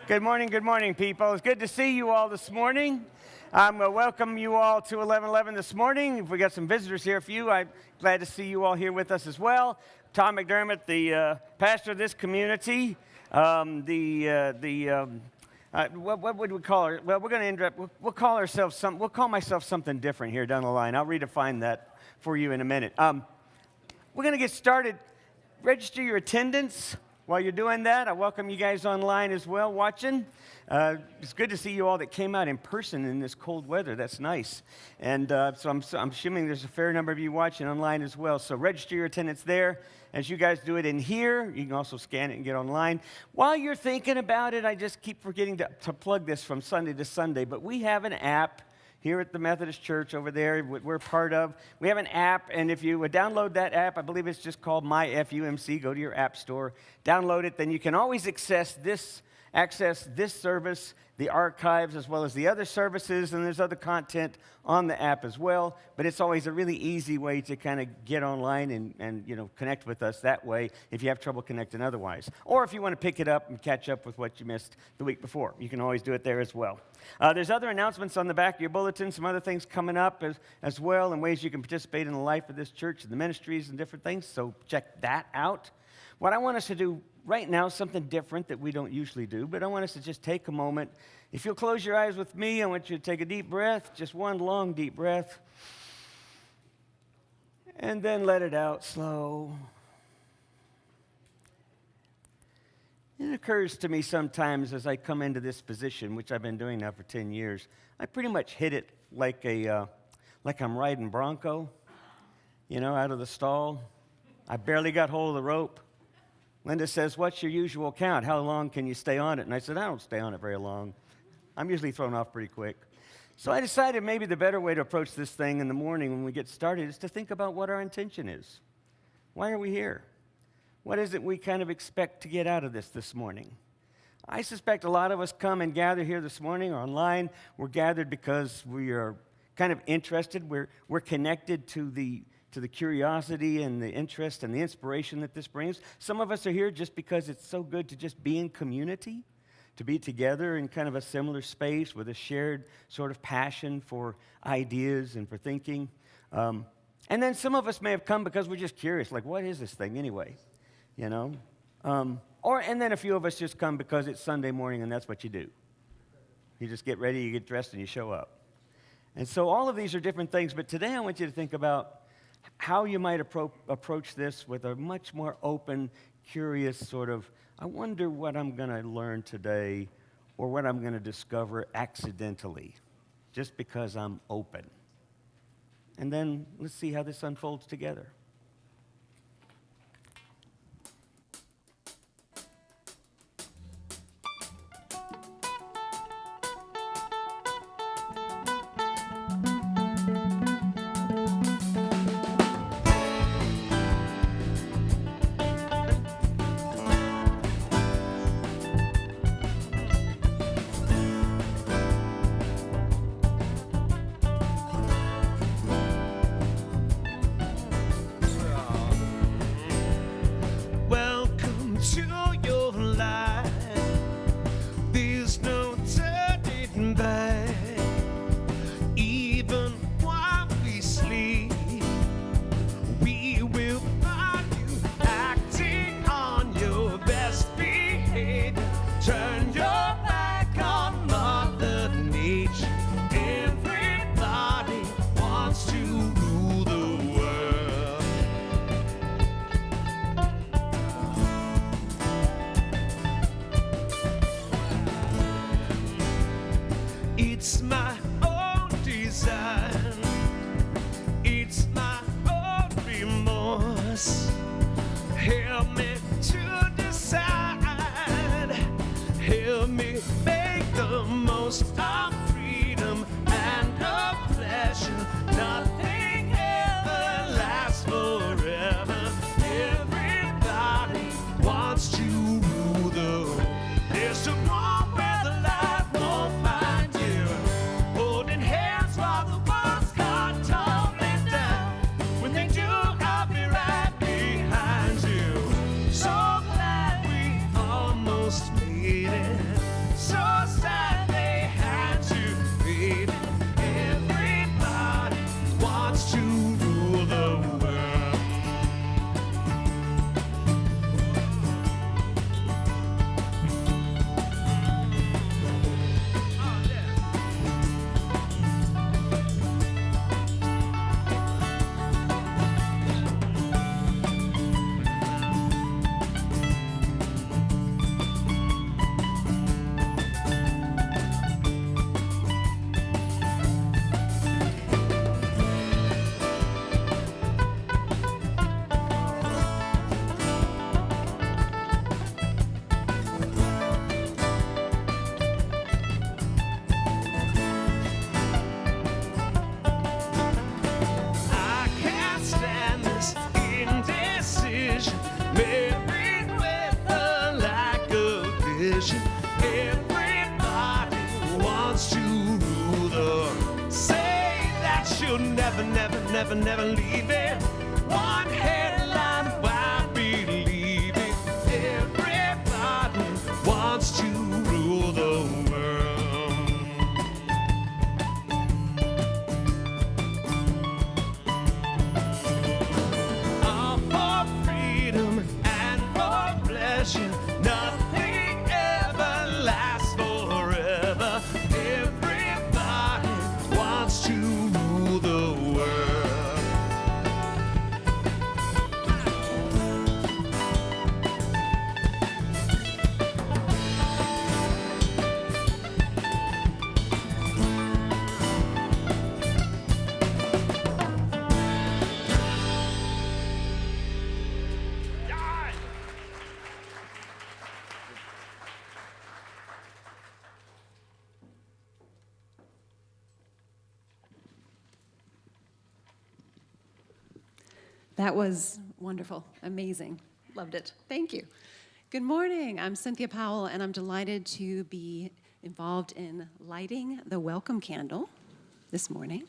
Good morning, people. It's good to see you all this morning. I'm going to welcome you all to 1111 this morning. If we got some visitors here for you, I'm glad to see you all here with us as well. Tom McDermott, the pastor of this community. What would we call her? Well, we're going to end up. We'll call ourselves some. We'll call myself something different here down the line. I'll redefine that for you in a minute. We're going to get started. Register your attendance. While you're doing that, I welcome you guys online as well watching. It's good to see you all that came out in person in this cold weather. That's nice. And so I'm assuming there's a fair number of you watching online as well. So register your attendance there. As you guys do it in here, you can also scan it and get online. While you're thinking about it, I just keep forgetting to plug this from Sunday to Sunday, but we have an app here at the Methodist Church over there, we're part of. We have an app, and if you would download that app, I believe it's just called MyFUMC. Go to your app store, download it, then you can always access this service, the archives, as well as the other services, and there's other content on the app as well. But it's always a really easy way to kind of get online and connect with us that way if you have trouble connecting otherwise. Or if you want to pick it up and catch up with what you missed the week before, you can always do it there as well. There's other announcements on the back of your bulletin, some other things coming up as well, and ways you can participate in the life of this church and the ministries and different things, so check that out. What I want us to do right now, something different that we don't usually do, but I want us to just take a moment. If you'll close your eyes with me, I want you to take a deep breath, just one long deep breath, and then let it out slow. It occurs to me sometimes as I come into this position, which I've been doing now for 10 years, I pretty much hit it like I'm riding Bronco, out of the stall. I barely got hold of the rope. Linda says, "What's your usual count? How long can you stay on it?" And I said, "I don't stay on it very long. I'm usually thrown off pretty quick." So I decided maybe the better way to approach this thing in the morning when we get started is to think about what our intention is. Why are we here? What is it we kind of expect to get out of this morning? I suspect a lot of us come and gather here this morning or online. We're gathered because we are kind of interested. We're connected to the curiosity and the interest and the inspiration that this brings. Some of us are here just because it's so good to just be in community, to be together in kind of a similar space with a shared sort of passion for ideas and for thinking. And then some of us may have come because we're just curious, like, what is this thing anyway? And then a few of us just come because it's Sunday morning and that's what you do. You just get ready, you get dressed, and you show up. And so all of these are different things, but today I want you to think about how you might approach this with a much more open, curious sort of, I wonder what I'm going to learn today or what I'm going to discover accidentally, just because I'm open. And then let's see how this unfolds together. It's my own design. It's my own remorse. Help me to decide. Help me make the most of freedom and of pleasure. Nothing ever lasts forever. Everybody wants to rule the world. There's a world where the light won't find you. Holding hands while the walls come tumbling down. When they do, I'll be right behind you. So glad we almost made it. vision. Everybody wants to rule the. Say that you'll never, never, never, never leave it. One headline while believing. Everybody wants to rule the world. All for freedom and for pleasure. Nothing ever lasts forever. Everybody wants to rule the world. That was wonderful, amazing, loved it. Thank you. Good morning, I'm Cynthia Powell, and I'm delighted to be involved in lighting the welcome candle this morning.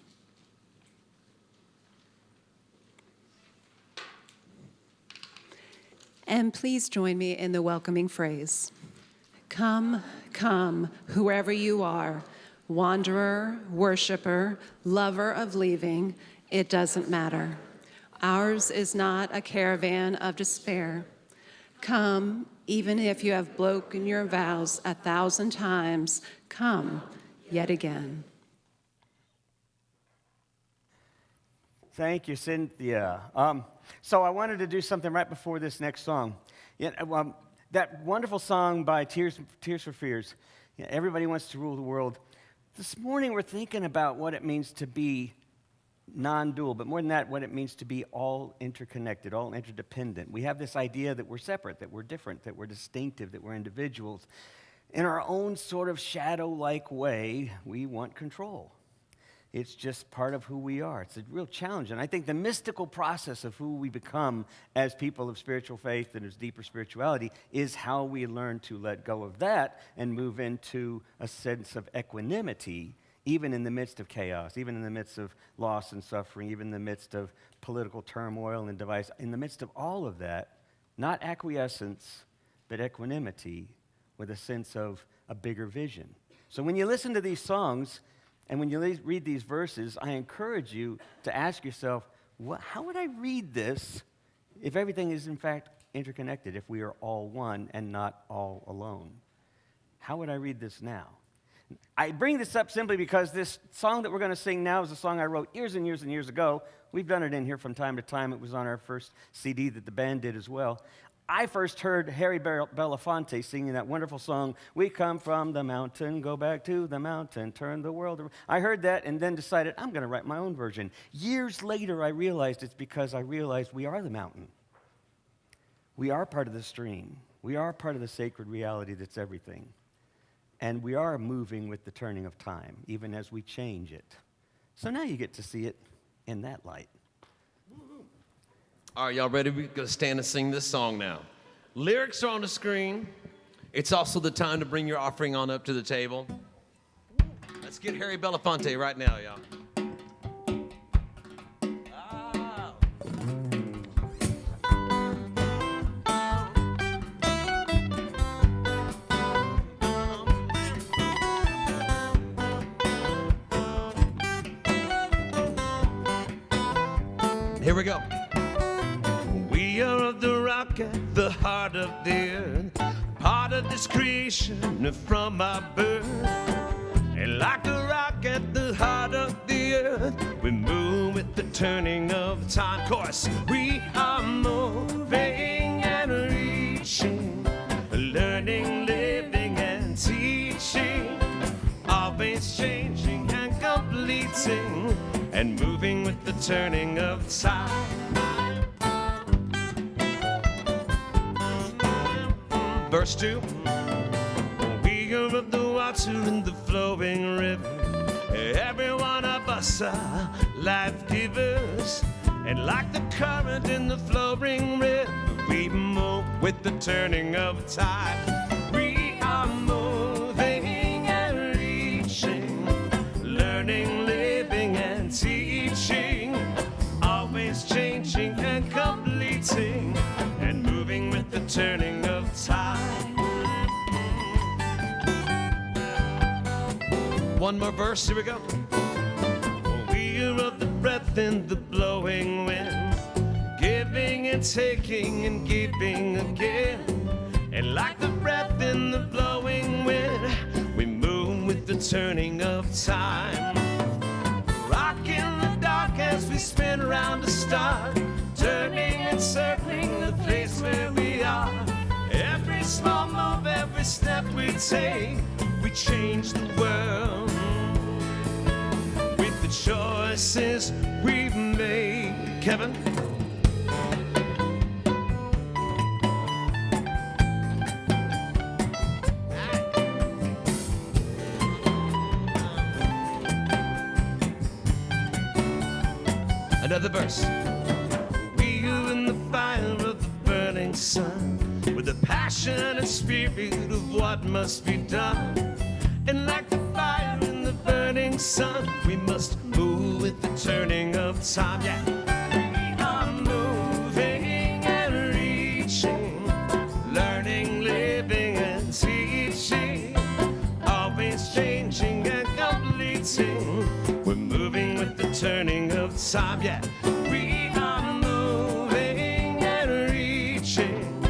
And please join me in the welcoming phrase. Come, come, whoever you are, wanderer, worshiper, lover of leaving, it doesn't matter. Ours is not a caravan of despair. Come, even if you have broken your vows 1,000 times, come yet again. Thank you, Cynthia. So I wanted to do something right before this next song. That wonderful song by Tears for Fears, Everybody Wants to Rule the World. This morning we're thinking about what it means to be non-dual, but more than that, what it means to be all interconnected, all interdependent. We have this idea that we're separate, that we're different, that we're distinctive, that we're individuals. In our own sort of shadow-like way, we want control. It's just part of who we are. It's a real challenge. And I think the mystical process of who we become as people of spiritual faith and as deeper spirituality is how we learn to let go of that and move into a sense of equanimity, even in the midst of chaos, even in the midst of loss and suffering, even in the midst of political turmoil and device. In the midst of all of that, not acquiescence, but equanimity with a sense of a bigger vision. So when you listen to these songs, and when you read these verses, I encourage you to ask yourself, how would I read this if everything is in fact interconnected, if we are all one and not all alone? How would I read this now? I bring this up simply because this song that we're going to sing now is a song I wrote years and years and years ago. We've done it in here from time to time. It was on our first CD that the band did as well. I first heard Harry Belafonte singing that wonderful song, "We come from the mountain, go back to the mountain, turn the world around." I heard that and then decided I'm going to write my own version. Years later, I realized it's because I realized we are the mountain. We are part of the stream. We are part of the sacred reality that's everything. And we are moving with the turning of time, even as we change it. So now you get to see it in that light. All right, y'all ready? We're going to stand and sing this song now. Lyrics are on the screen. It's also the time to bring your offering on up to the table. Let's get Harry Belafonte right now, y'all. Here we go. We are of the rock at the heart of the earth, part of this creation from our birth. And like a rock at the heart of the earth, we move with the turning of time. Course, we are moving and reaching, learning, living and teaching, always changing and completing, and moving with the turning of time. Verse 2, we are of the water in the flowing river. Every one of us are life givers. And like the current in the flowing river, we move with the turning of tide. We are one more verse. Here we go. We are of the breath in the blowing wind, giving and taking and giving again. And like the breath in the blowing wind, we move with the turning of time. Rock in the dark as we spin around the star, turning and circling the place where we are. Every small move, every step we take, we change the world with the choices we've made. Kevin? Another verse. We are in the fire of the burning sun, with the passion and spirit of what must be done. And like the fire in the burning sun, we must move with the turning of time. Yeah. We are moving and reaching, learning, living and teaching, always changing and completing. We're moving with the turning of time. Yeah. We are moving and reaching,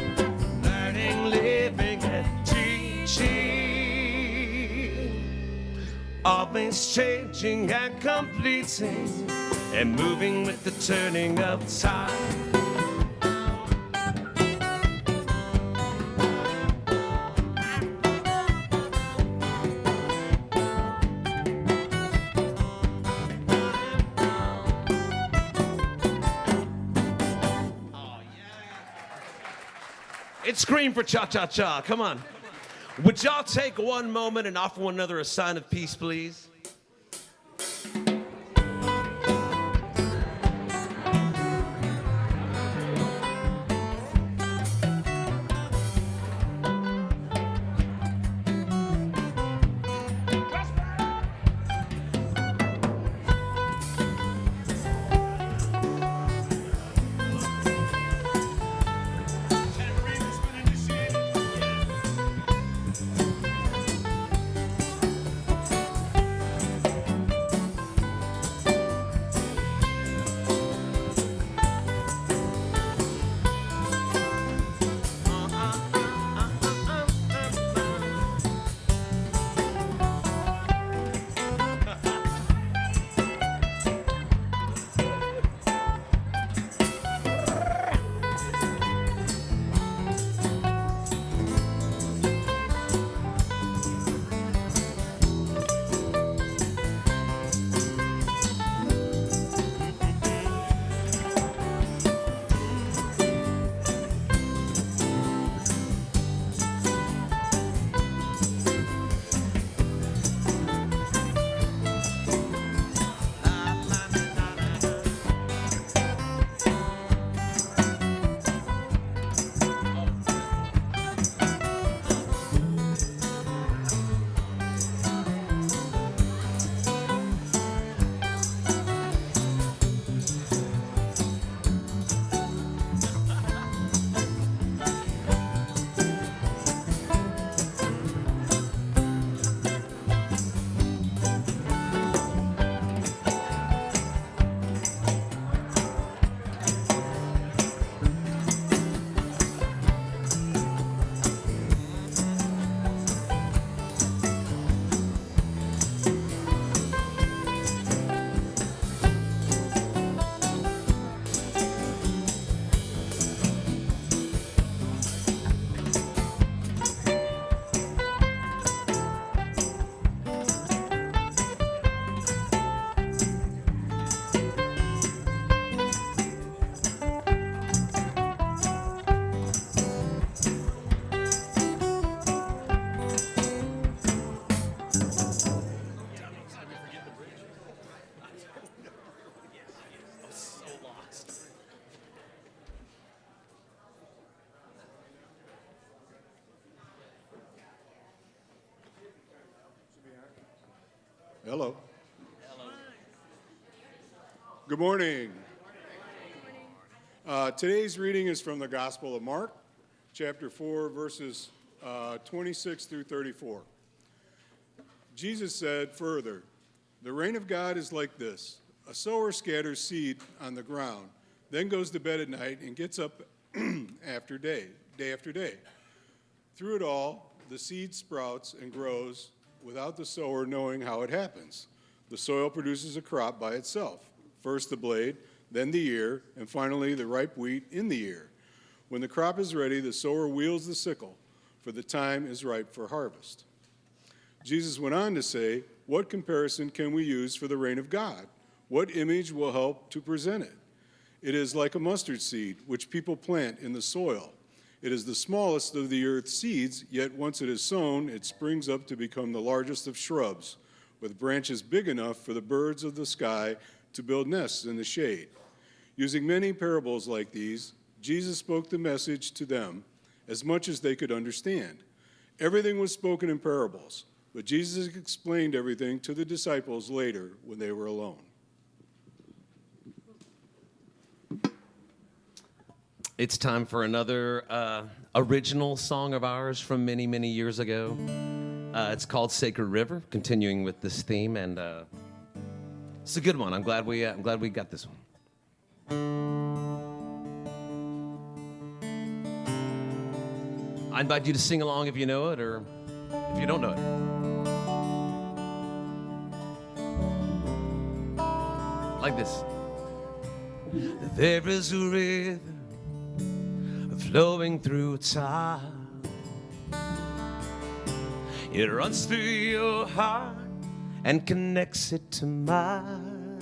learning, living and teaching, always changing and completing, and moving with the turning of time. It's Scream for Cha-Cha-Cha. Come on. Would y'all take one moment and offer one another a sign of peace, please? Hello. Good morning. Today's reading is from the Gospel of Mark, chapter 4, verses 26 through 34. Jesus said further, "The reign of God is like this. A sower scatters seed on the ground, then goes to bed at night and gets up day after day. Through it all, the seed sprouts and grows without the sower knowing how it happens. The soil produces a crop by itself, first the blade, then the ear, and finally the ripe wheat in the ear. When the crop is ready, the sower wields the sickle, for the time is ripe for harvest." Jesus went on to say, "What comparison can we use for the reign of God? What image will help to present it? It is like a mustard seed, which people plant in the soil. It is the smallest of the earth's seeds, yet once it is sown, it springs up to become the largest of shrubs, with branches big enough for the birds of the sky to build nests in the shade." Using many parables like these, Jesus spoke the message to them as much as they could understand. Everything was spoken in parables, but Jesus explained everything to the disciples later when they were alone. It's time for another original song of ours from many, many years ago. It's called "Sacred River," continuing with this theme, and it's a good one. I'm glad we got this one. I invite you to sing along if you know it, or if you don't know it. Like this. There is a river flowing through time. It runs through your heart and connects it to mine.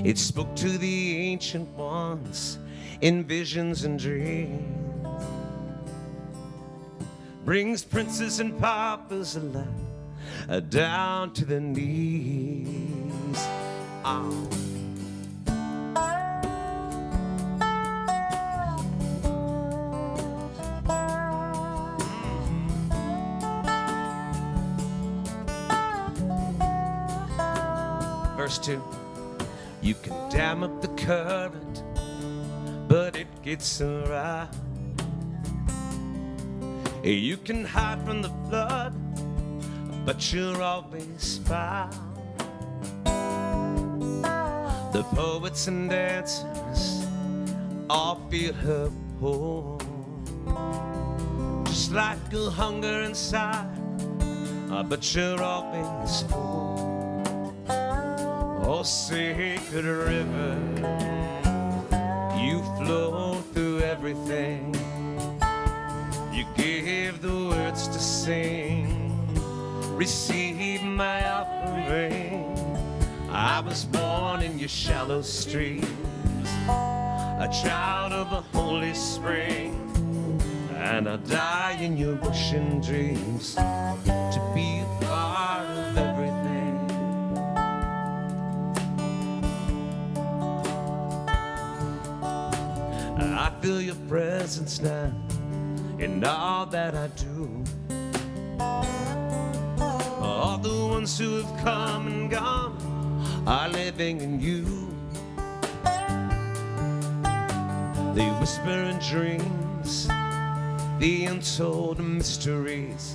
It spoke to the ancient ones in visions and dreams. Brings princes and paupers alike down to their knees. Oh. Verse 2. You can dam up the current, but it gets around. You can hide from the flood, but you're always found. The poets and dancers all feel her pull, just like a hunger inside, but you're always full. Oh, sacred river, you flow through everything. You gave the words to sing. Receive my offering. I was born in your shallow streams, a child of the Holy Spring, and I die in your ocean dreams to be a part of everything. I feel your presence now in all that I do. All the ones who have come and gone are living in you. They whisper in dreams the untold mysteries.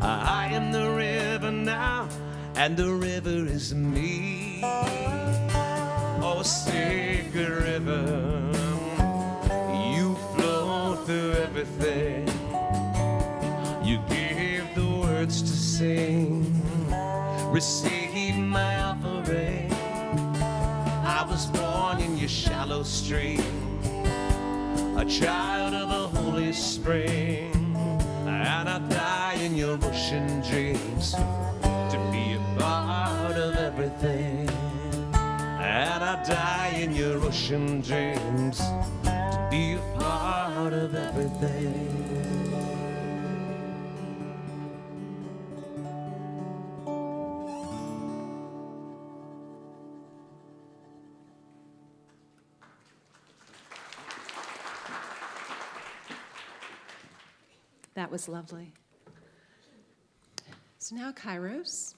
I am the river now, and the river is me. Oh, sacred river, you flow through everything. You give the words to sing. Receive my offering. I was born in your shallow stream, a child of the Holy Spring, and I die in your ocean dreams to be a part of everything. And I die in your ocean dreams to be a part of everything. That was lovely. So now Kairos,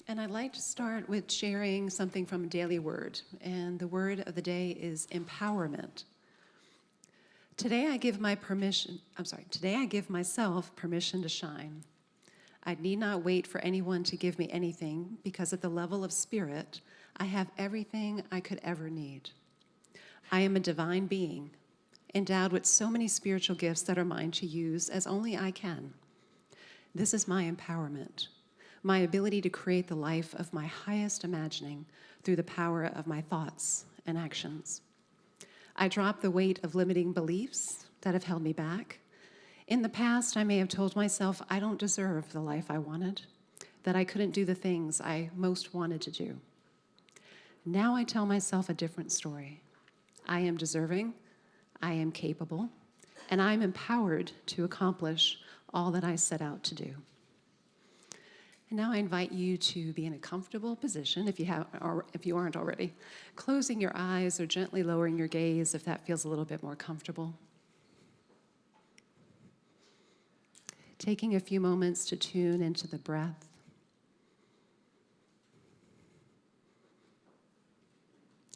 and I'd like to start with sharing something from a daily word, and the word of the day is empowerment. Today I give myself permission to shine. I need not wait for anyone to give me anything because at the level of spirit, I have everything I could ever need. I am a divine being, endowed with so many spiritual gifts that are mine to use as only I can. This is my empowerment, my ability to create the life of my highest imagining through the power of my thoughts and actions. I drop the weight of limiting beliefs that have held me back. In the past, I may have told myself I don't deserve the life I wanted, that I couldn't do the things I most wanted to do. Now I tell myself a different story. I am deserving, I am capable, and I am empowered to accomplish all that I set out to do. And now I invite you to be in a comfortable position, if you aren't already, closing your eyes or gently lowering your gaze if that feels a little bit more comfortable. Taking a few moments to tune into the breath.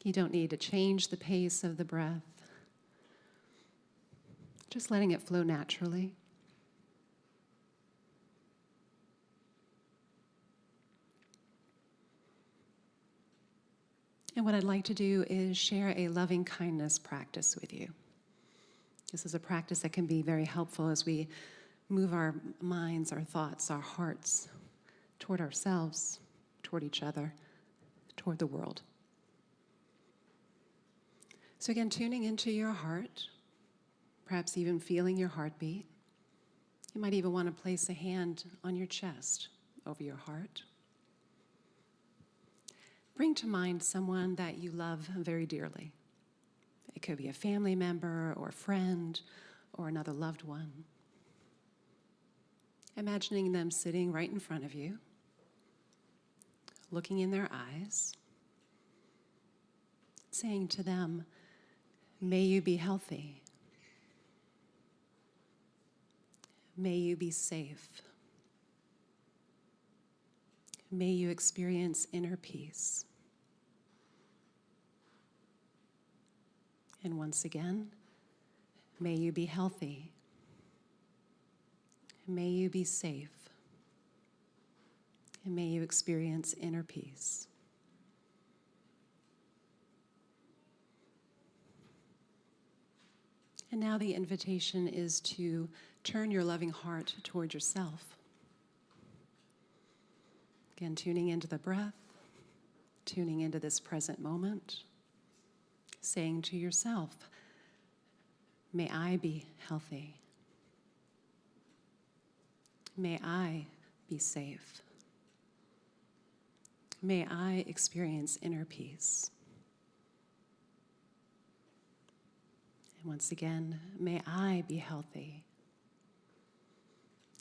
You don't need to change the pace of the breath. Just letting it flow naturally. And what I'd like to do is share a loving kindness practice with you. This is a practice that can be very helpful as we move our minds, our thoughts, our hearts toward ourselves, toward each other, toward the world. So again, tuning into your heart, perhaps even feeling your heartbeat. You might even want to place a hand on your chest over your heart. Bring to mind someone that you love very dearly. It could be a family member or a friend or another loved one. Imagining them sitting right in front of you, looking in their eyes, saying to them, "May you be healthy. May you be safe. May you experience inner peace." And once again, may you be healthy. May you be safe. And may you experience inner peace. And now the invitation is to turn your loving heart toward yourself. Again, tuning into the breath, tuning into this present moment, saying to yourself, "May I be healthy. May I be safe. May I experience inner peace." And once again, may I be healthy.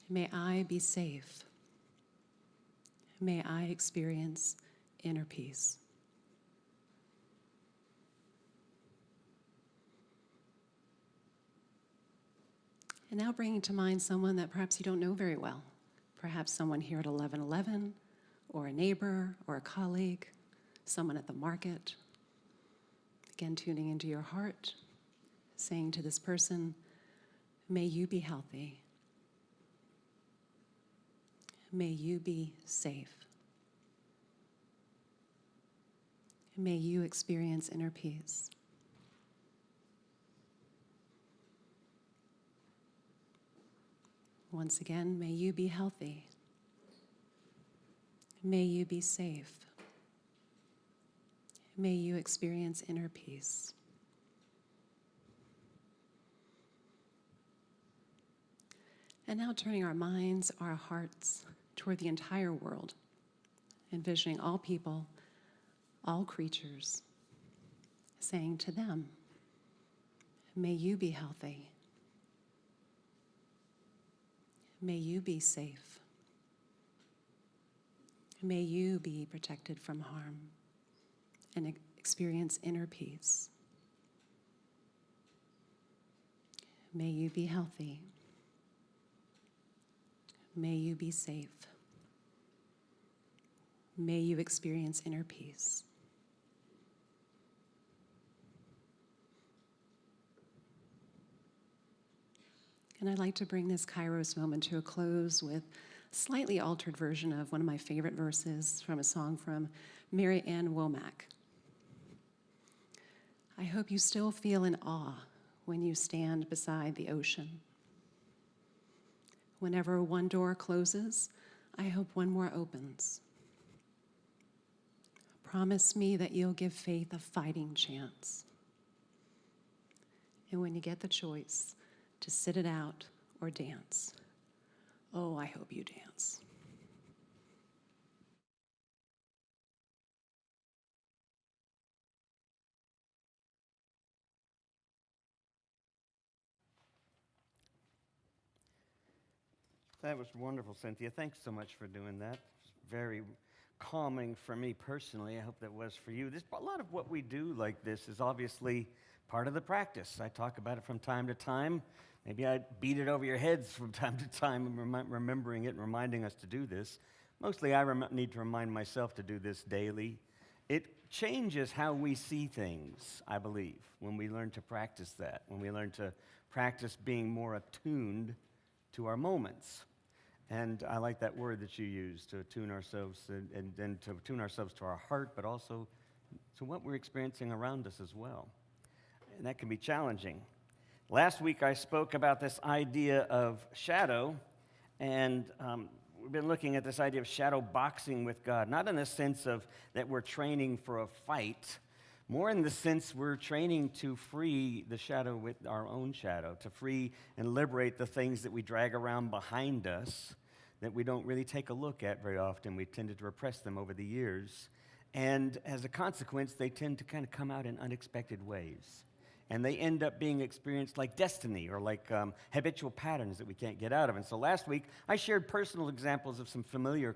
May I be safe. May I experience inner peace. And now bringing to mind someone that perhaps you don't know very well. Perhaps someone here at 1111, or a neighbor, or a colleague, someone at the market. Again, tuning into your heart, saying to this person, "May you be healthy. May you be safe. May you experience inner peace." Once again, may you be healthy. May you be safe. May you experience inner peace. And now turning our minds, our hearts toward the entire world, envisioning all people, all creatures, saying to them, "May you be healthy. May you be safe. May you be protected from harm and experience inner peace. May you be healthy. May you be safe. May you experience inner peace." And I'd like to bring this Kairos moment to a close with a slightly altered version of one of my favorite verses from a song from Mary Ann Womack. I hope you still feel in awe when you stand beside the ocean. Whenever one door closes, I hope one more opens. Promise me that you'll give faith a fighting chance. And when you get the choice to sit it out or dance, oh, I hope you dance. That was wonderful, Cynthia. Thanks so much for doing that. It's very calming for me personally. I hope that was for you. A lot of what we do like this is obviously part of the practice. I talk about it from time to time. Maybe I beat it over your heads from time to time, remembering it and reminding us to do this. Mostly I need to remind myself to do this daily. It changes how we see things, I believe, when we learn to practice that, when we learn to practice being more attuned to our moments. And I like that word that you used, to attune ourselves, and then to attune ourselves to our heart, but also to what we're experiencing around us as well. And that can be challenging. Last week I spoke about this idea of shadow, and we've been looking at this idea of shadow boxing with God, not in the sense of that we're training for a fight, more in the sense we're training to free the shadow with our own shadow, to free and liberate the things that we drag around behind us that we don't really take a look at very often. We tended to repress them over the years. And as a consequence, they tend to kind of come out in unexpected ways. And they end up being experienced like destiny or like habitual patterns that we can't get out of. And so last week, I shared personal examples of some familial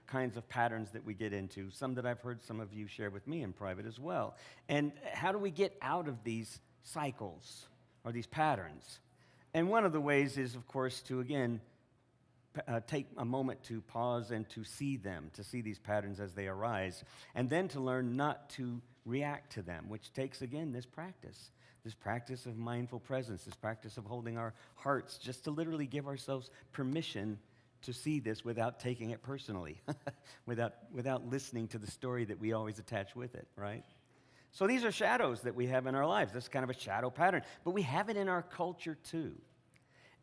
kinds of patterns that we get into, some that I've heard some of you share with me in private as well. And how do we get out of these cycles or these patterns? And one of the ways is, of course, to, again, take a moment to pause and to see them, to see these patterns as they arise, and then to learn not to react to them, which takes, again, this practice of mindful presence, this practice of holding our hearts, just to literally give ourselves permission to see this without taking it personally, without listening to the story that we always attach with it, right? So these are shadows that we have in our lives. This is kind of a shadow pattern, but we have it in our culture too.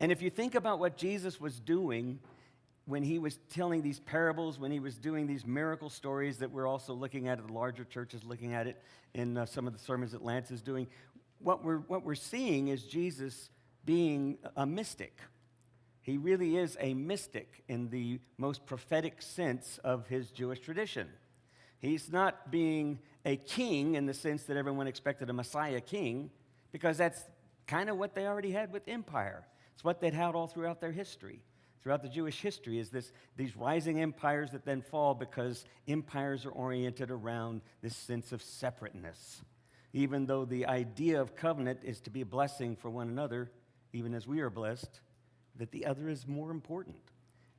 And if you think about what Jesus was doing when he was telling these parables, when he was doing these miracle stories that we're also looking at the larger churches, looking at it in some of the sermons that Lance is doing, what we're seeing is Jesus being a mystic. He really is a mystic in the most prophetic sense of his Jewish tradition. He's not being a king in the sense that everyone expected a Messiah king, because that's kind of what they already had with empire. It's what they'd had all throughout their history. Throughout the Jewish history is these rising empires that then fall because empires are oriented around this sense of separateness. Even though the idea of covenant is to be a blessing for one another, even as we are blessed, that the other is more important.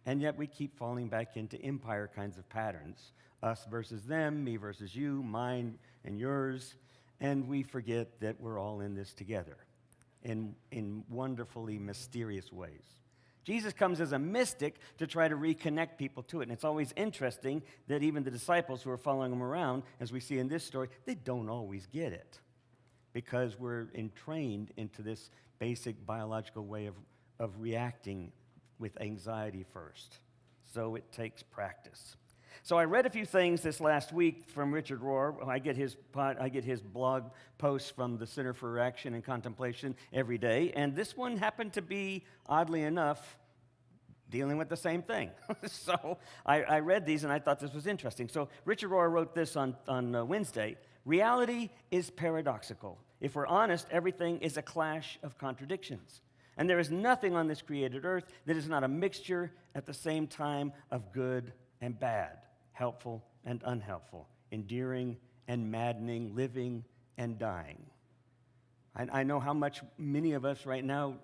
And yet we keep falling back into empire kinds of patterns. Us versus them, me versus you, mine and yours. And we forget that we're all in this together in wonderfully mysterious ways. Jesus comes as a mystic to try to reconnect people to it. And it's always interesting that even the disciples who are following him around, as we see in this story, they don't always get it because we're entrained into this basic biological way of reacting with anxiety first. So it takes practice. So I read a few things this last week from Richard Rohr. I get his blog posts from the Center for Action and Contemplation every day, and this one happened to be, oddly enough, dealing with the same thing. So I read these, and I thought this was interesting. So Richard Rohr wrote this on Wednesday. Reality is paradoxical. If we're honest, everything is a clash of contradictions. And there is nothing on this created earth that is not a mixture at the same time of good and bad, helpful and unhelpful, endearing and maddening, living and dying. I know how much many of us right now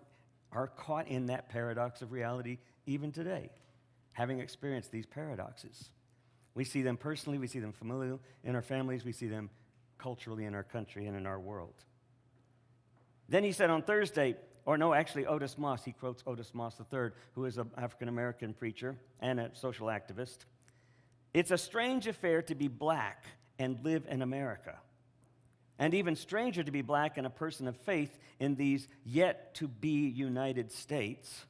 are caught in that paradox of reality even today, having experienced these paradoxes. We see them personally, we see them familially in our families, we see them culturally in our country and in our world. Then he said on Thursday, or no, actually Otis Moss. He quotes Otis Moss III, who is an African-American preacher and a social activist. It's a strange affair to be black and live in America, and even stranger to be black and a person of faith in these yet-to-be United States.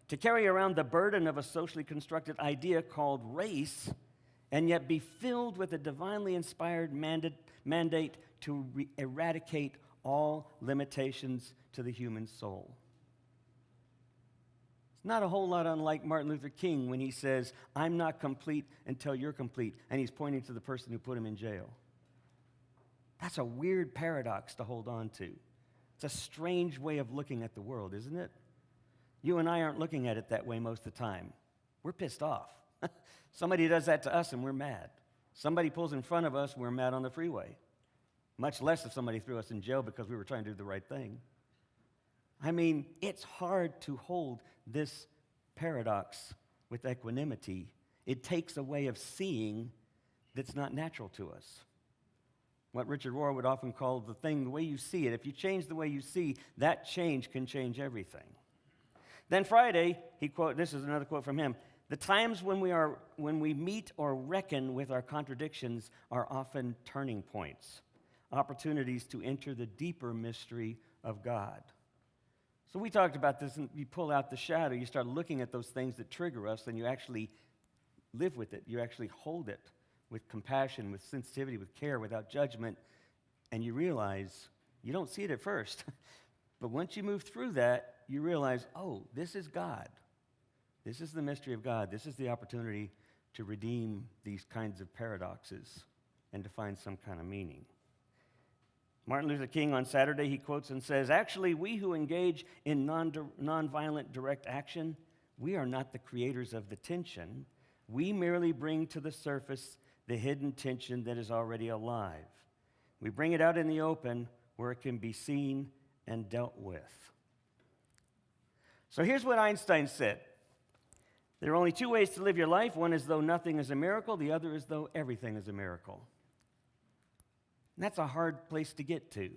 To carry around the burden of a socially constructed idea called race and yet be filled with a divinely inspired mandate to eradicate all limitations to the human soul. It's not a whole lot unlike Martin Luther King when he says, "I'm not complete until you're complete," and he's pointing to the person who put him in jail. That's a weird paradox to hold on to. It's a strange way of looking at the world, isn't it? You and I aren't looking at it that way most of the time. We're pissed off. Somebody does that to us and we're mad. Somebody pulls in front of us, we're mad on the freeway. Much less if somebody threw us in jail because we were trying to do the right thing. I mean, it's hard to hold this paradox with equanimity. It takes a way of seeing that's not natural to us. What Richard Rohr would often call the way you see it. If you change the way you see, that change can change everything. Then Friday, this is another quote from him, "The times when we meet or reckon with our contradictions are often turning points, opportunities to enter the deeper mystery of God." So we talked about this, and you pull out the shadow, you start looking at those things that trigger us, and you actually live with it. You actually hold it with compassion, with sensitivity, with care, without judgment, and you realize you don't see it at first. But once you move through that, you realize, oh, this is God. This is the mystery of God. This is the opportunity to redeem these kinds of paradoxes and to find some kind of meaning. Martin Luther King on Saturday, he quotes and says, "Actually, we who engage in nonviolent direct action, we are not the creators of the tension. We merely bring to the surface the hidden tension that is already alive. We bring it out in the open where it can be seen and dealt with." So here's what Einstein said. There are only two ways to live your life. One is though nothing is a miracle. The other is though everything is a miracle. And that's a hard place to get to.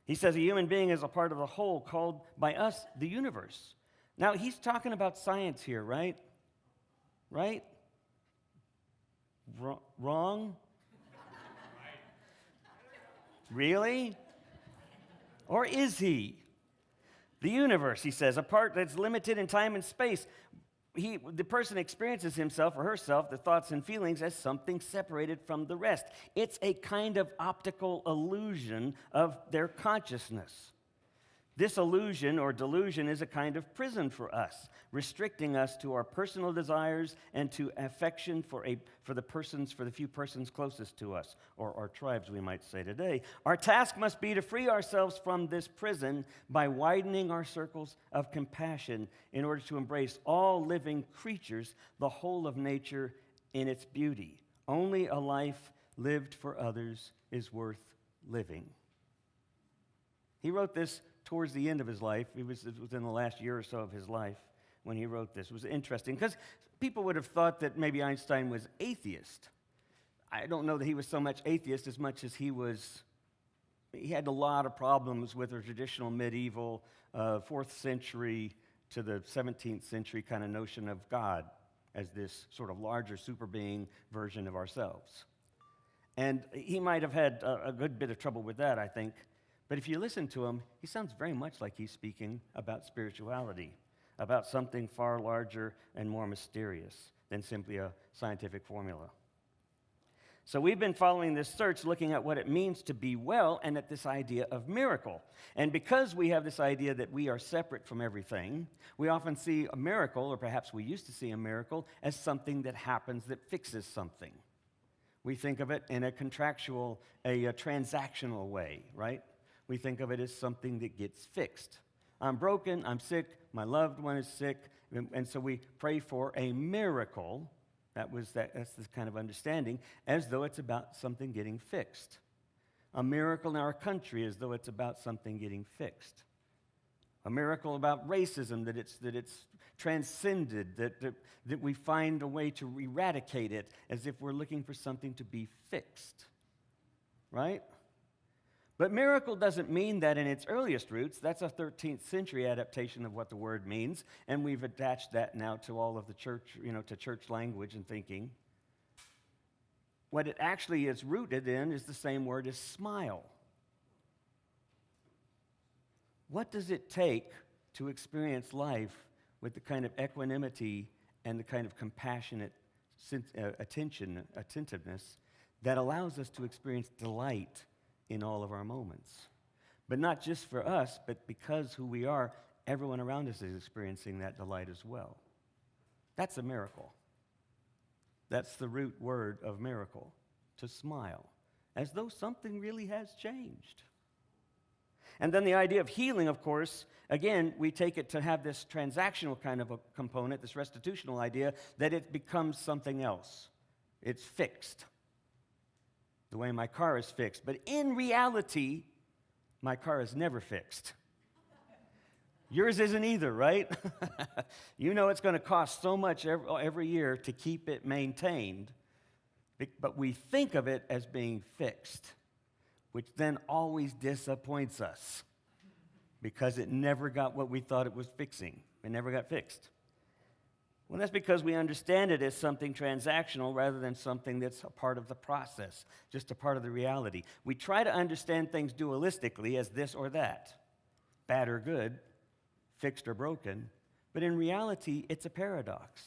He says a human being is a part of the whole called by us the universe. Now, he's talking about science here, right? Right? Wrong? Really? Or is he? The universe, he says, a part that's limited in time and space. The person experiences himself or herself, the thoughts and feelings, as something separated from the rest. It's a kind of optical illusion of their consciousness. This illusion or delusion is a kind of prison for us, restricting us to our personal desires and to affection for the few persons closest to us, or our tribes, we might say today. Our task must be to free ourselves from this prison by widening our circles of compassion in order to embrace all living creatures, the whole of nature in its beauty. Only a life lived for others is worth living. He wrote this towards the end of his life. It was in the last year or so of his life when he wrote this. It was interesting because people would have thought that maybe Einstein was atheist. I don't know that he was so much atheist as much as he had a lot of problems with the traditional medieval 4th century to the 17th century kind of notion of God as this sort of larger super being version of ourselves. And he might have had a good bit of trouble with that, I think. But if you listen to him, he sounds very much like he's speaking about spirituality, about something far larger and more mysterious than simply a scientific formula. So we've been following this search, looking at what it means to be well and at this idea of miracle. And because we have this idea that we are separate from everything, we often see a miracle, or perhaps we used to see a miracle, as something that happens that fixes something. We think of it in a contractual, a transactional way, right? We think of it as something that gets fixed. I'm broken, I'm sick, my loved one is sick, and so we pray for a miracle. That's this kind of understanding, as though it's about something getting fixed. A miracle in our country as though it's about something getting fixed. A miracle about racism, that it's transcended, that we find a way to eradicate it as if we're looking for something to be fixed. Right? But miracle doesn't mean that in its earliest roots. That's a 13th century adaptation of what the word means, and we've attached that now to all of the church, to church language and thinking. What it actually is rooted in is the same word as smile. What does it take to experience life with the kind of equanimity and the kind of compassionate attentiveness that allows us to experience delight in all of our moments? But not just for us, but because who we are, everyone around us is experiencing that delight as well. That's a miracle. That's the root word of miracle, to smile, as though something really has changed. And then the idea of healing, of course, again, we take it to have this transactional kind of a component, this restitutional idea, that it becomes something else. It's fixed, the way my car is fixed. But in reality, my car is never fixed. Yours isn't either, right? You know it's going to cost so much every year to keep it maintained, but we think of it as being fixed, which then always disappoints us because it never got what we thought it was fixing. It never got fixed. Well, that's because we understand it as something transactional rather than something that's a part of the process, just a part of the reality. We try to understand things dualistically as this or that, bad or good, fixed or broken, but in reality, it's a paradox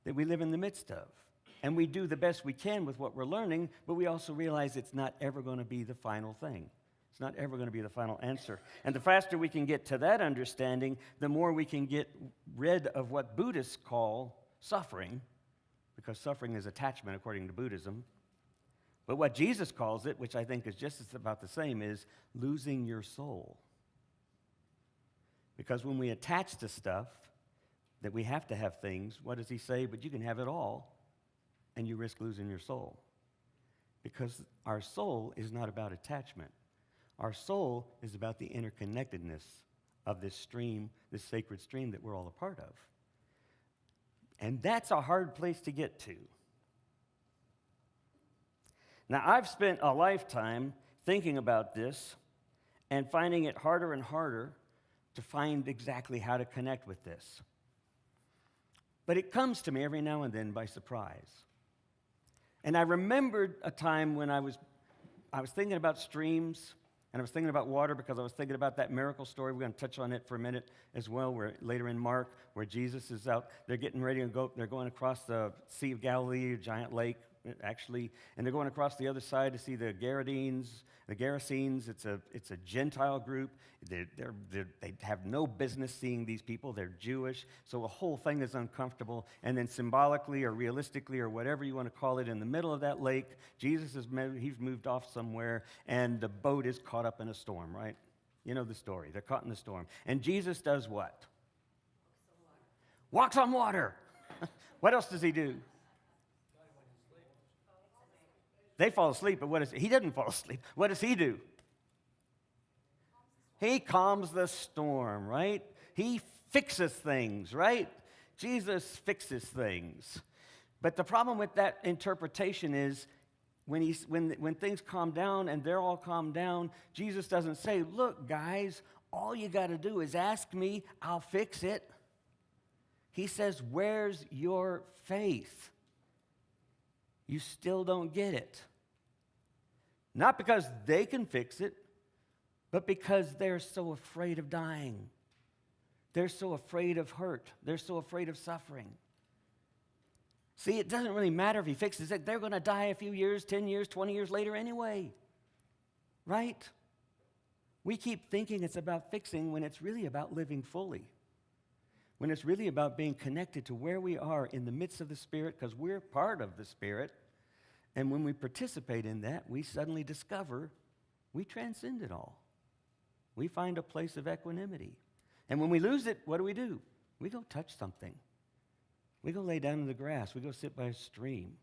that we live in the midst of. And we do the best we can with what we're learning, but we also realize it's not ever going to be the final thing. It's not ever going to be the final answer. And the faster we can get to that understanding, the more we can get rid of what Buddhists call suffering, because suffering is attachment according to Buddhism. But what Jesus calls it, which I think is just about the same, is losing your soul. Because when we attach to stuff, that we have to have things, what does he say? But you can have it all, and you risk losing your soul. Because our soul is not about attachment. Our soul is about the interconnectedness of this stream, this sacred stream that we're all a part of. And that's a hard place to get to. Now, I've spent a lifetime thinking about this and finding it harder and harder to find exactly how to connect with this. But it comes to me every now and then by surprise. And I remembered a time when I was thinking about streams, and I was thinking about water because I was thinking about that miracle story. We're going to touch on it for a minute as well, where later in Mark, where Jesus is out. They're getting ready to go. They're going across the Sea of Galilee, a giant lake, actually, and they're going across the other side to see the Gerasenes. It's a Gentile group. They have no business seeing these people. They're Jewish, so the whole thing is uncomfortable. And then symbolically or realistically or whatever you want to call it, in the middle of that lake, he's moved off somewhere, and the boat is caught up in a storm, right? You know the story. They're caught in the storm. And Jesus does what? Walks on water. What else does he do? They fall asleep, but he doesn't fall asleep. What does he do? He calms the storm, right? He fixes things, right? Jesus fixes things. But the problem with that interpretation is when things calm down and they're all calmed down, Jesus doesn't say, look, guys, all you got to do is ask me, I'll fix it. He says, where's your faith? You still don't get it. Not because they can fix it, but because they're so afraid of dying. They're so afraid of hurt. They're so afraid of suffering. See, it doesn't really matter if he fixes it. They're going to die a few years, 10 years, 20 years later anyway. Right? We keep thinking it's about fixing when it's really about living fully. When it's really about being connected to where we are in the midst of the Spirit, because we're part of the Spirit. And when we participate in that, we suddenly discover we transcend it all. We find a place of equanimity. And when we lose it, what do? We go touch something. We go lay down in the grass. We go sit by a stream.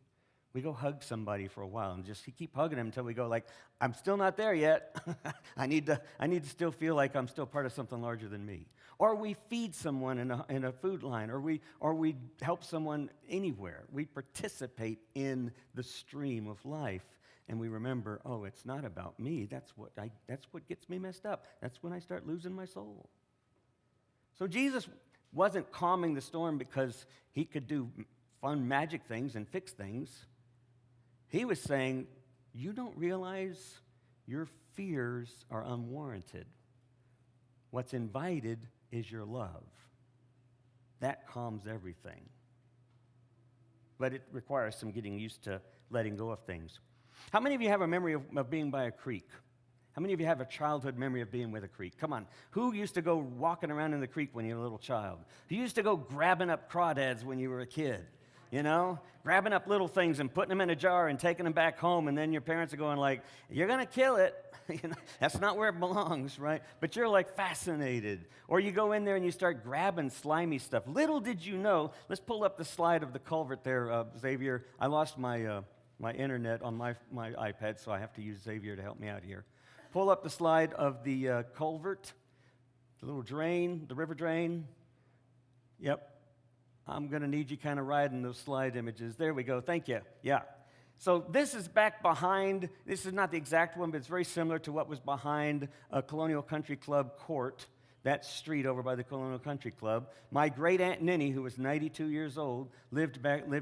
We go hug somebody for a while and just keep hugging them until we go like, I'm still not there yet. I need to still feel like I'm still part of something larger than me. Or we feed someone in a food line, or we help someone anywhere. We participate in the stream of life. And we remember, oh, it's not about me. That's what gets me messed up. That's when I start losing my soul. So Jesus wasn't calming the storm because he could do fun magic things and fix things. He was saying, you don't realize your fears are unwarranted. What's invited is your love. That calms everything. But it requires some getting used to letting go of things. How many of you have a memory of being by a creek? How many of you have a childhood memory of being with a creek? Come on. Who used to go walking around in the creek when you were a little child? Who used to go grabbing up crawdads when you were a kid? You know, grabbing up little things and putting them in a jar and taking them back home, and then your parents are going like, you're going to kill it. You know, that's not where it belongs, right? But you're like fascinated. Or you go in there and you start grabbing slimy stuff. Little did you know, let's pull up the slide of the culvert there, Xavier. I lost my internet on my iPad, so I have to use Xavier to help me out here. Pull up the slide of the culvert, the little drain, the river drain. Yep. I'm going to need you kind of riding those slide images. There we go. Thank you. Yeah. So this is back behind, this is not the exact one, but it's very similar to what was behind Colonial Country Club Court, that street over by the Colonial Country Club. My great-aunt Ninny, who was 92 years old, lived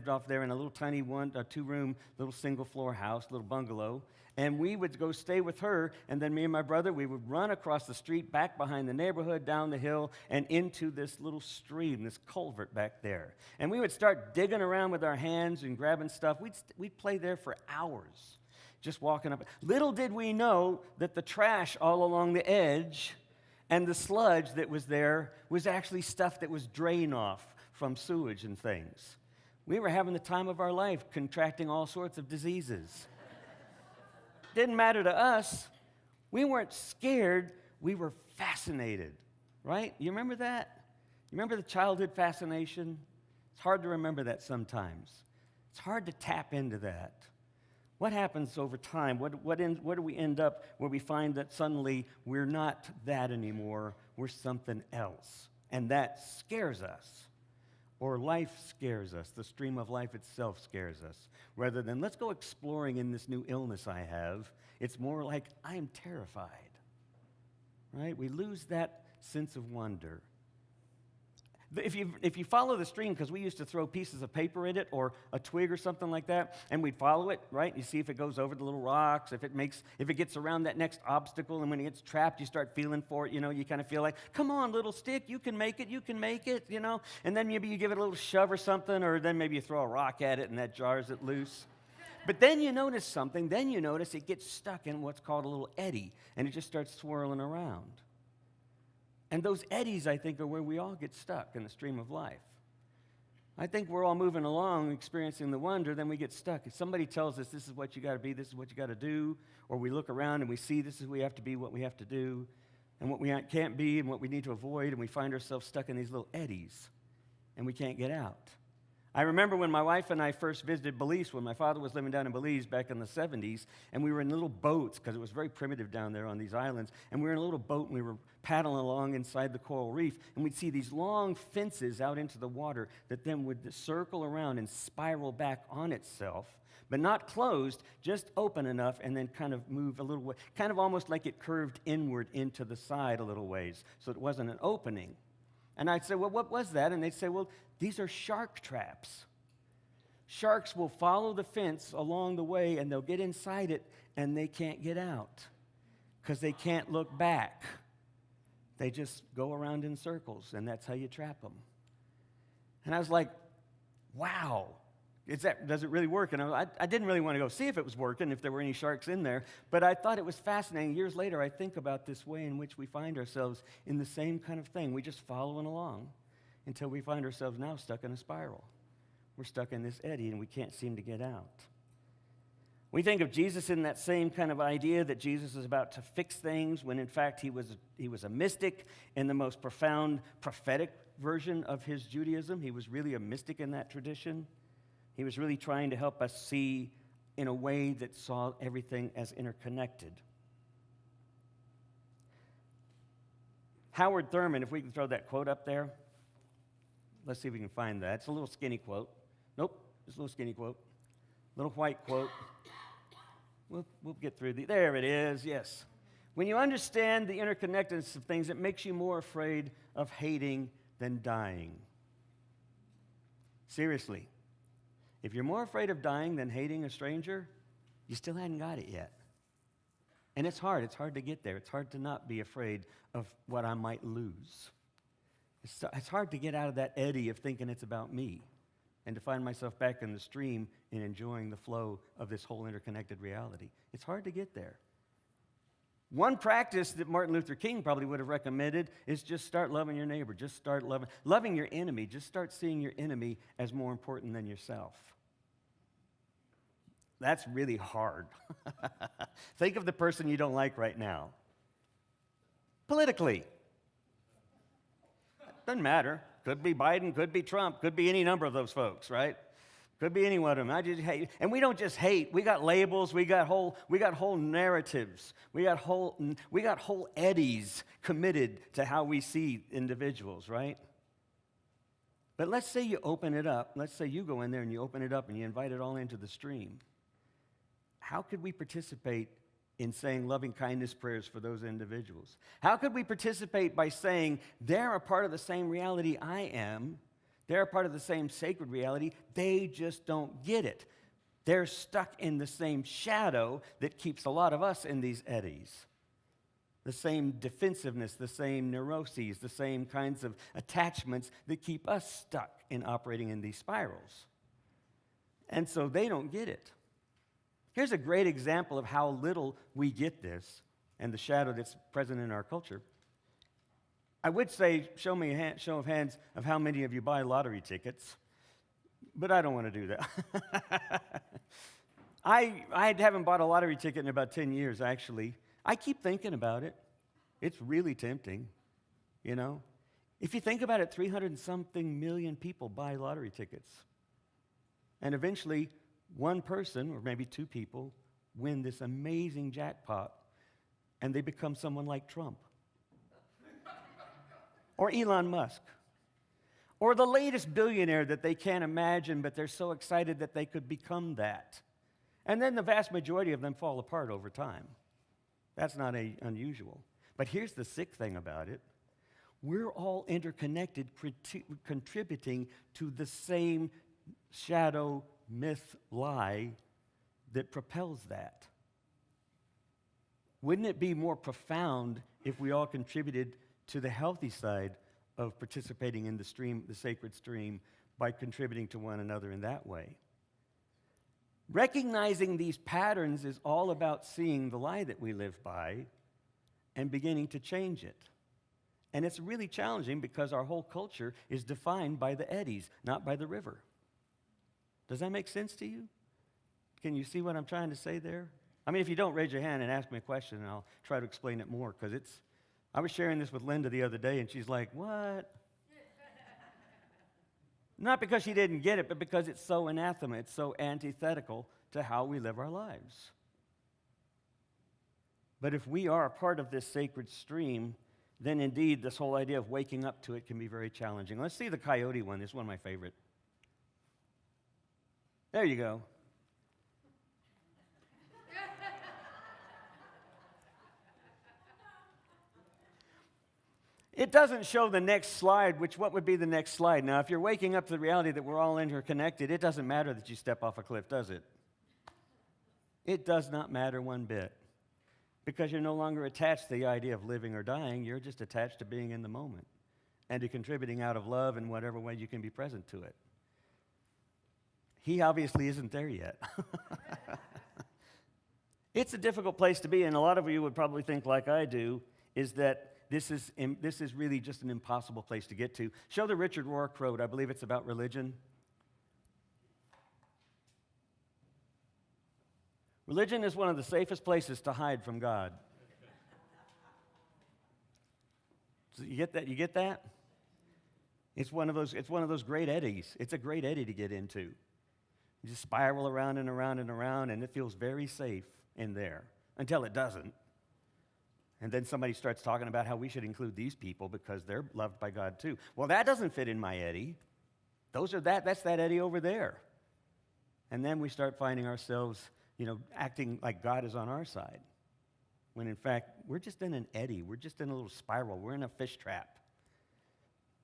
off there in a little tiny two-room, little single-floor house, little bungalow. And we would go stay with her, and then me and my brother, we would run across the street, back behind the neighborhood, down the hill, and into this little stream, this culvert back there. And we would start digging around with our hands and grabbing stuff. We'd play there for hours, just walking up. Little did we know that the trash all along the edge and the sludge that was there was actually stuff that was drained off from sewage and things. We were having the time of our life, contracting all sorts of diseases. Didn't matter to us. We weren't scared. We were fascinated, right? You remember that? You remember the childhood fascination? It's hard to remember that sometimes. It's hard to tap into that. What happens over time? What do we end up where we find that suddenly we're not that anymore, we're something else? And that scares us. Or life scares us. The stream of life itself scares us. Rather than, let's go exploring in this new illness I have, it's more like, I am terrified. Right? We lose that sense of wonder. If you follow the stream, because we used to throw pieces of paper in it or a twig or something like that, and we'd follow it, right? You see if it goes over the little rocks, if it gets around that next obstacle, and when it gets trapped, you start feeling for it, you know, you kind of feel like, come on, little stick, you can make it, you know? And then maybe you give it a little shove or something, or then maybe you throw a rock at it and that jars it loose. But then you notice something, then you notice it gets stuck in what's called a little eddy, and it just starts swirling around. And those eddies, I think, are where we all get stuck in the stream of life. I think we're all moving along, experiencing the wonder, then we get stuck. If somebody tells us this is what you got to be, this is what you got to do, or we look around and we see this is who we have to be, what we have to do, and what we can't be and what we need to avoid, and we find ourselves stuck in these little eddies, and we can't get out. I remember when my wife and I first visited Belize, when my father was living down in Belize back in the 70s, and we were in little boats, because it was very primitive down there on these islands, and we were in a little boat, and we were paddling along inside the coral reef, and we'd see these long fences out into the water that then would circle around and spiral back on itself, but not closed, just open enough, and then kind of move a little way, kind of almost like it curved inward into the side a little ways, so it wasn't an opening. And I'd say, well, what was that? And they'd say, well, these are shark traps. Sharks will follow the fence along the way, and they'll get inside it, and they can't get out because they can't look back. They just go around in circles, and that's how you trap them. And I was like, wow, does it really work? And I didn't really want to go see if it was working, if there were any sharks in there, but I thought it was fascinating. Years later, I think about this way in which we find ourselves in the same kind of thing. We just following along until we find ourselves now stuck in a spiral. We're stuck in this eddy, and we can't seem to get out. We think of Jesus in that same kind of idea that Jesus is about to fix things, when in fact he was a mystic in the most profound prophetic version of his Judaism. He was really a mystic in that tradition. He was really trying to help us see in a way that saw everything as interconnected. Howard Thurman, if we can throw that quote up there. Let's see if we can find that. It's a little skinny quote. Nope, it's a little skinny quote. Little white quote. We'll get through there it is, yes. When you understand the interconnectedness of things, it makes you more afraid of hating than dying. Seriously. If you're more afraid of dying than hating a stranger, you still hadn't got it yet. And it's hard. It's hard to get there. It's hard to not be afraid of what I might lose. It's hard to get out of that eddy of thinking it's about me and to find myself back in the stream and enjoying the flow of this whole interconnected reality. It's hard to get there. One practice that Martin Luther King probably would have recommended is just start loving your neighbor. Just start loving your enemy. Just start seeing your enemy as more important than yourself. That's really hard. Think of the person you don't like right now. Politically. Doesn't matter. Could be Biden, could be Trump, could be any number of those folks, right? Could be any one of them. I just hate. And we don't just hate. We got labels. We got whole narratives. We got whole eddies committed to how we see individuals, right? But let's say you open it up. Let's say you go in there and you open it up and you invite it all into the stream. How could we participate in saying loving kindness prayers for those individuals? How could we participate by saying they're a part of the same reality I am? They're a part of the same sacred reality. They just don't get it. They're stuck in the same shadow that keeps a lot of us in these eddies. The same defensiveness, the same neuroses, the same kinds of attachments that keep us stuck in operating in these spirals. And so they don't get it. Here's a great example of how little we get this and the shadow that's present in our culture. I would say, show me a show of hands of how many of you buy lottery tickets, but I don't want to do that. I haven't bought a lottery ticket in about 10 years, actually. I keep thinking about it. It's really tempting, you know. If you think about it, 300-something million people buy lottery tickets. And eventually, one person, or maybe two people, win this amazing jackpot, and they become someone like Trump. Or Elon Musk. Or the latest billionaire that they can't imagine, but they're so excited that they could become that. And then the vast majority of them fall apart over time. That's not unusual. But here's the sick thing about it. We're all interconnected, contributing to the same shadow, myth, lie that propels that. Wouldn't it be more profound if we all contributed to the healthy side of participating in the stream, the sacred stream, by contributing to one another in that way? Recognizing these patterns is all about seeing the lie that we live by and beginning to change it. And it's really challenging because our whole culture is defined by the eddies, not by the river. Does that make sense to you? Can you see what I'm trying to say there? I mean, if you don't, raise your hand and ask me a question, and I'll try to explain it more, because I was sharing this with Linda the other day, and she's like, what? Not because she didn't get it, but because it's so anathema, it's so antithetical to how we live our lives. But if we are a part of this sacred stream, then indeed this whole idea of waking up to it can be very challenging. Let's see the coyote one. This is one of my favorite. There you go. It doesn't show the next slide, what would be the next slide? Now, if you're waking up to the reality that we're all interconnected, it doesn't matter that you step off a cliff, does it? It does not matter one bit. Because you're no longer attached to the idea of living or dying, you're just attached to being in the moment and to contributing out of love in whatever way you can be present to it. He obviously isn't there yet. It's a difficult place to be, and a lot of you would probably think, like I do, is that this is really just an impossible place to get to. Show the Richard Rohr quote. I believe it's about religion. Religion is one of the safest places to hide from God. So you get that? You get that? It's one of those great eddies. It's a great eddy to get into. You just spiral around and around and around, and it feels very safe in there until it doesn't. And then somebody starts talking about how we should include these people because they're loved by God too. Well, that doesn't fit in my eddy. That's that eddy over there. And then we start finding ourselves acting like God is on our side. When in fact, we're just in an eddy. We're just in a little spiral. We're in a fish trap.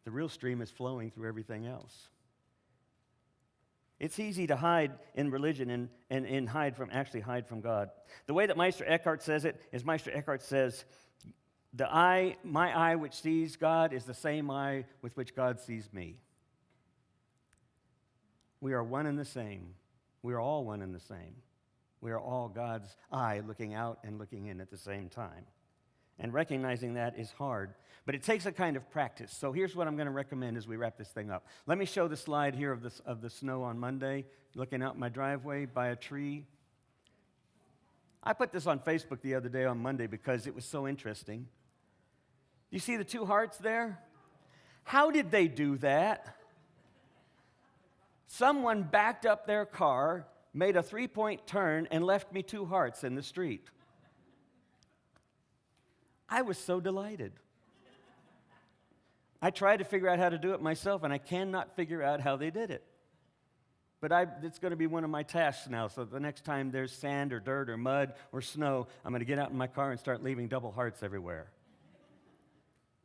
The real stream is flowing through everything else. It's easy to hide in religion and hide from God. The way that Meister Eckhart says it is Meister Eckhart says, my eye which sees God is the same eye with which God sees me. We are one and the same. We are all one and the same. We are all God's eye looking out and looking in at the same time. And recognizing that is hard, but it takes a kind of practice. So here's what I'm going to recommend as we wrap this thing up. Let me show the slide here of the snow on Monday, looking out my driveway by a tree. I put this on Facebook the other day on Monday because it was so interesting. You see the two hearts there? How did they do that? Someone backed up their car, made a 3-point turn, and left me two hearts in the street. I was so delighted. I tried to figure out how to do it myself, and I cannot figure out how they did it. But it's going to be one of my tasks now, so the next time there's sand or dirt or mud or snow, I'm going to get out in my car and start leaving double hearts everywhere.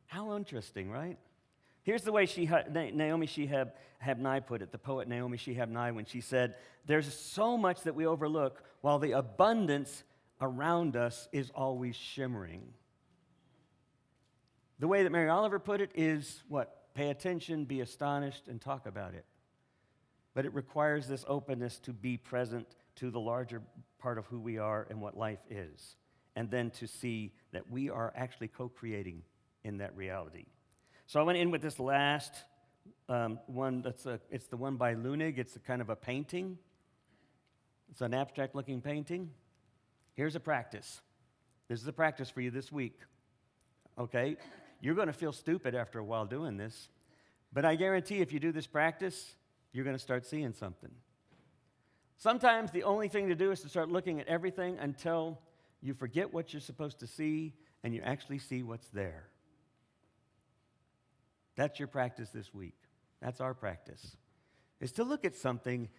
How interesting, right? Here's the way Naomi Shihab Nye put it, the poet Naomi Shihab Nye, when she said, "There's so much that we overlook, while the abundance around us is always shimmering." The way that Mary Oliver put it is what? Pay attention, be astonished, and talk about it. But it requires this openness to be present to the larger part of who we are and what life is, and then to see that we are actually co-creating in that reality. So I went in with this last one. It's the one by Lunig. It's a kind of a painting. It's an abstract-looking painting. Here's a practice. This is a practice for you this week. Okay? You're going to feel stupid after a while doing this, but I guarantee if you do this practice, you're going to start seeing something. Sometimes the only thing to do is to start looking at everything until you forget what you're supposed to see and you actually see what's there. That's your practice this week. That's our practice, is to look at something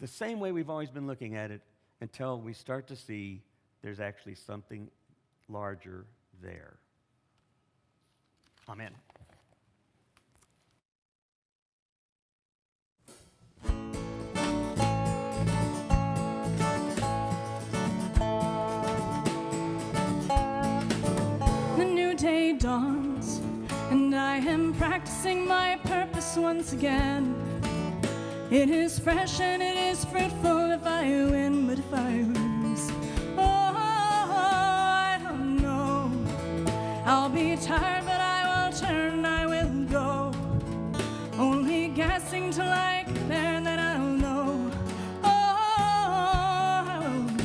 the same way we've always been looking at it until we start to see there's actually something larger there. Amen. The new day dawns, and I am practicing my purpose once again. It is fresh and it is fruitful if I win, but if I lose, I don't know. I'll be tired, but I will turn, I will go. Only guessing till I get there, and then I'll know. I will know.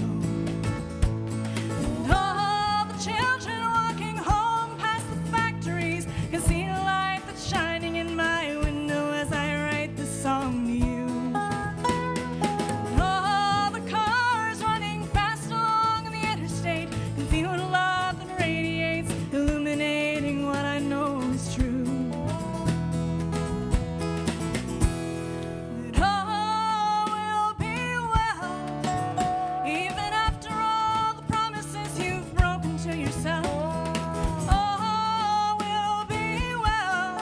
And all the children walking home past the factories can see the light that's shining in my window as I write this song to you. And all the cars running fast along the interstate can feel the love that radiates, illuminating what I know is true. That all will be well, even after all the promises you've broken to yourself. All will be well.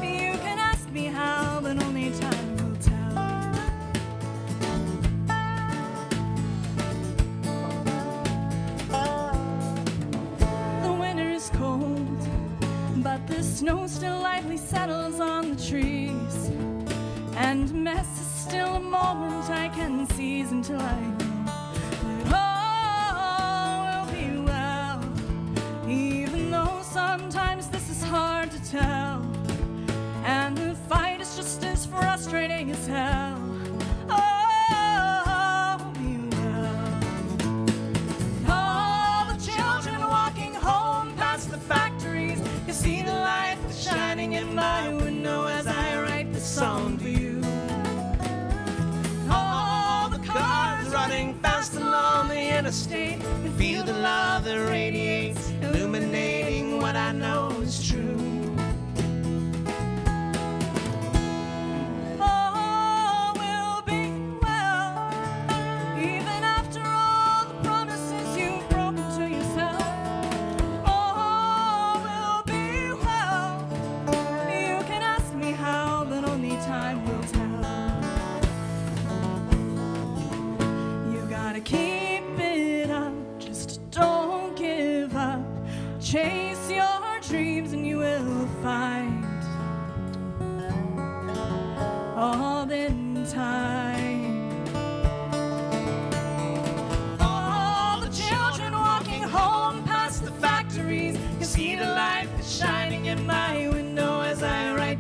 You can ask me how, but only time will tell. The winter is cold, but the snow still lightly settles on the trees. And mess is still a moment I can seize until I know that all will be well. Even though sometimes this is hard to tell, and the fight is just as frustrating as hell. All will be well. All the children walking home past the factories can see the light that's shining in my window as I write this song to you. All the cars running fast along the interstate can feel the love that radiates, illuminating what I know is true. All will be well, even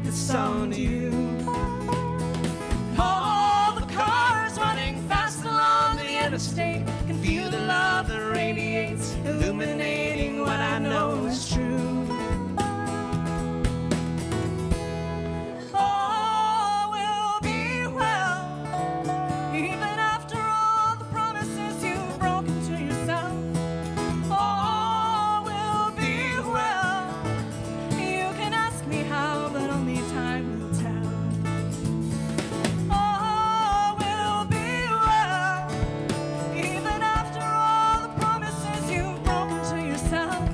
this song to you. All the cars running fast along the interstate can feel the love that radiates, illuminating what I know is true. All will be well, even after all the promises you've broken to yourself. All will be well. You can ask me how, but only time will tell. All will be well, even after all the promises you've broken to yourself.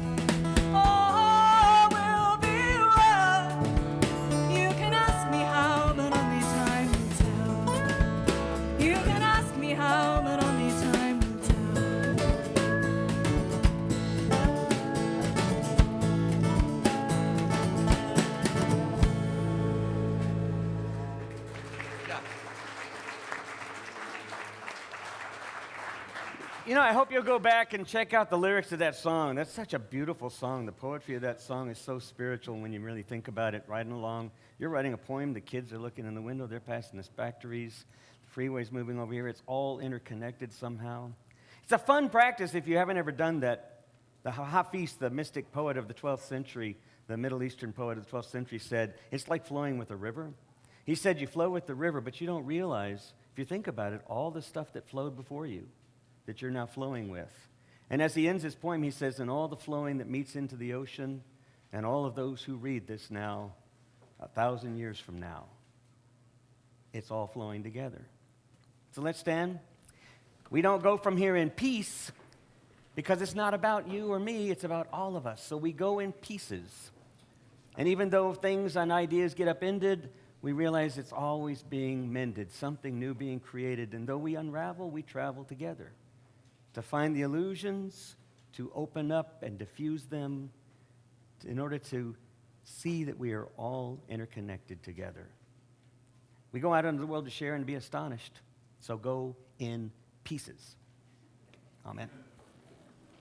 All will be well. You can ask me how, but only time will tell. You can ask me how, but only time will tell. You know, I hope you'll go back and check out the lyrics of that song. That's such a beautiful song. The poetry of that song is so spiritual when you really think about it. Riding along, you're writing a poem, the kids are looking in the window, they're passing us factories, the freeway's moving over here. It's all interconnected somehow. It's a fun practice if you haven't ever done that. The Hafiz, the mystic poet of the 12th century, the Middle Eastern poet of the 12th century, said, it's like flowing with a river. He said you flow with the river, but you don't realize, if you think about it, all the stuff that flowed before you that you're now flowing with. And as he ends his poem, he says, and all the flowing that meets into the ocean, and all of those who read this now, 1,000 years from now, it's all flowing together. So let's stand. We don't go from here in peace because it's not about you or me, it's about all of us. So we go in pieces. And even though things and ideas get upended, we realize it's always being mended, something new being created. And though we unravel, we travel together to find the illusions, to open up and diffuse them, in order to see that we are all interconnected together. We go out into the world to share and be astonished. So go in pieces. Amen.